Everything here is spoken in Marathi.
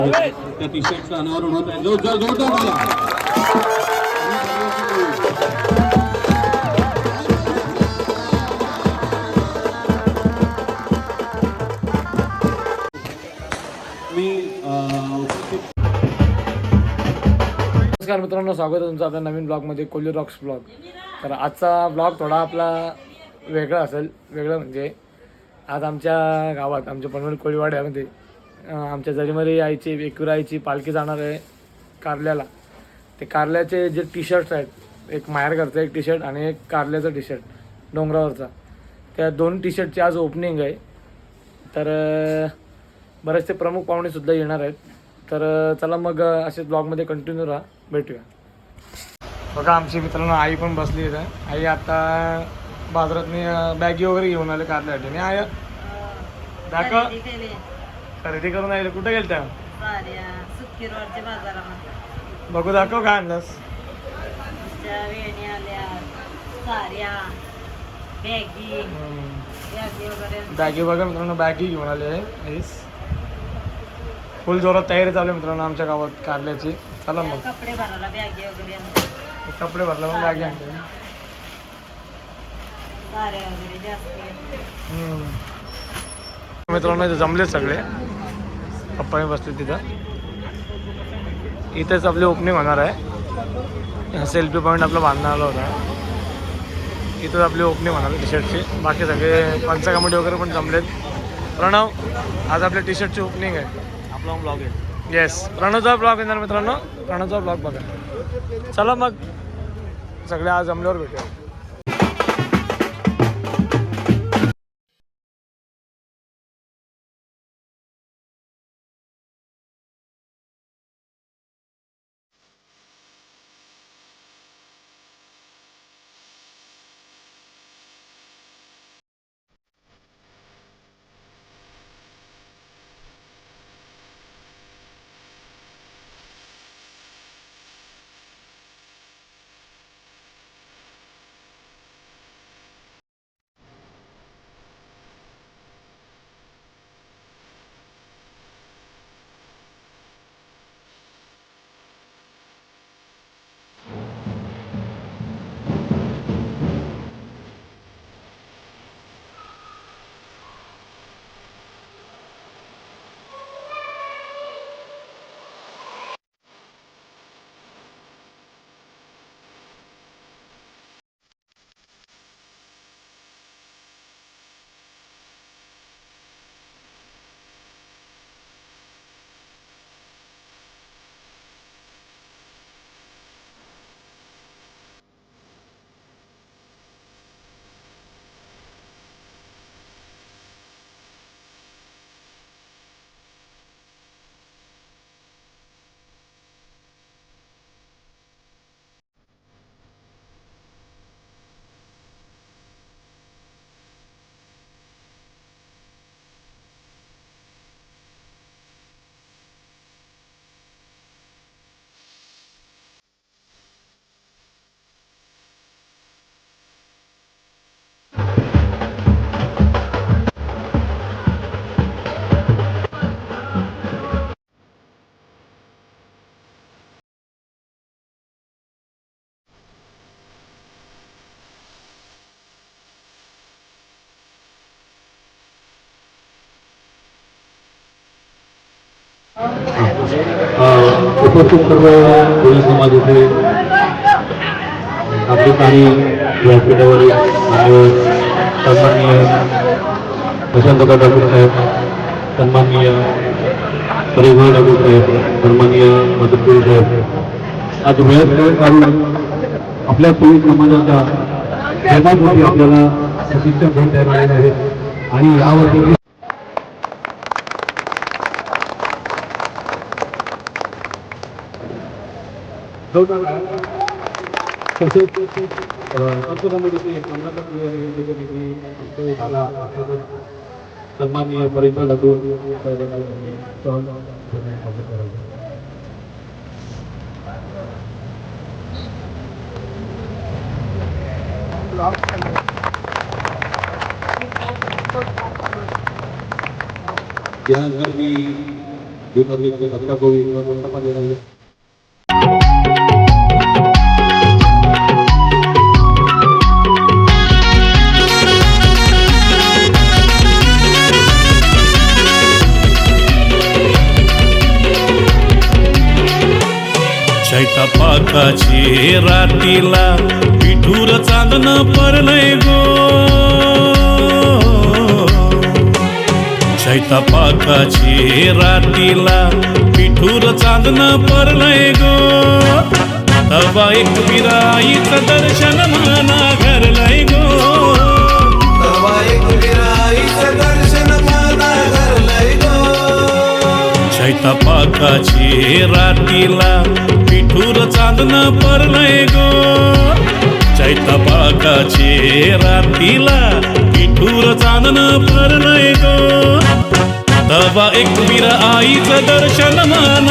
त्या टी शर्टचं अनावरण होत आहे. जोरदार नमस्कार मित्रांनो, स्वागत आहे तुमचं आपल्या नवीन ब्लॉगमध्ये, कोल्हे रॉक्स ब्लॉग. तर आजचा ब्लॉग थोडा आपला वेगळा असेल. वेगळं म्हणजे आज आमच्या गावात, आमच्या पनवेल कोळीवाड्यामध्ये आमच्या जरीमरी आईची, एकविरा आईची पालखी जाणार आहे कारल्याला. ते कारल्याचे जे टी शर्ट्स आहेत, एक माहेरघरचं एक टी शर्ट आणि एक कारल्याचं टी शर्ट डोंगरावरचा, त्या दोन टी शर्टची आज ओपनिंग आहे. तर बरेचसे प्रमुख पाहुणेसुद्धा येणार आहेत. तर चला मग असेच ब्लॉगमध्ये कंटिन्यू राहा, भेटूया. बघा आमची मित्रांनो आई पण बसली आहे. आई आता बाजारात बॅगी वगैरे घेऊन आले कारल्यासाठी. आय दाखव, खरेदी करून आले. कुठे गेल त्या? बघू दाखव काय आणलंस. बॅगी बघा मित्रांनो, बॅगी घेऊन आले आहे. फुल जोरात तयारी चालू आहे मित्रांनो आमच्या गावात कारल्याची. चला मग कपडे भरला मग बॅगी आणते. मित्रांनो इथे जमले सगळे. पप्पा बसले तिथं. इथेच आपली ओपनिंग होणार आहे. सेल्फी पॉईंट आपला बांधण्यात आला होता. इथंच आपली ओपनिंग होणार टी शर्टची. बाकी सगळे पंचकमिटी वगैरे पण जमलेत. प्रणव, आज आपल्या टी शर्टची ओपनिंग आहे. आपला ब्लॉग आहे. येस, प्रणवचा ब्लॉग येणार मित्रांनो. प्रणवचा ब्लॉग बघा. चला मग सगळे आज जमल्यावर भेटूया. उपस्थित सर्व कोळी समाजाचे आपली काही व्यासपीठावरील सन्माननीय वसंतका ठाकूर साहेब, सन्माननीय परिवार ठाकूर साहेब, सन्माननीय मदतपुरी साहेब, आज वेळ काढून आपल्या कोळी समाजाच्या प्रेमापोटी आपल्याला प्रशिक्षण भेट द्यायला आलेले आहेत. आणि यावरती सन्माननीय परिचय ठाकूर या गर्दी आता गोविंद चैता पाकाची रातीला विठूर चांदन परलय गो. चैता पाकाची रातीला विठूर चांदन परलय गो. तवा एक विराईचं दर्शन मना घरलय गो. तवा एक विराईचं दर्शन मना घरलय गो. चैता पाकाची रातीला विठूर चांदन परलय गो. चैता पाकाची रातीला विठूर चांदन परलय गो. तवा एक वीर आईचं दर्शन मन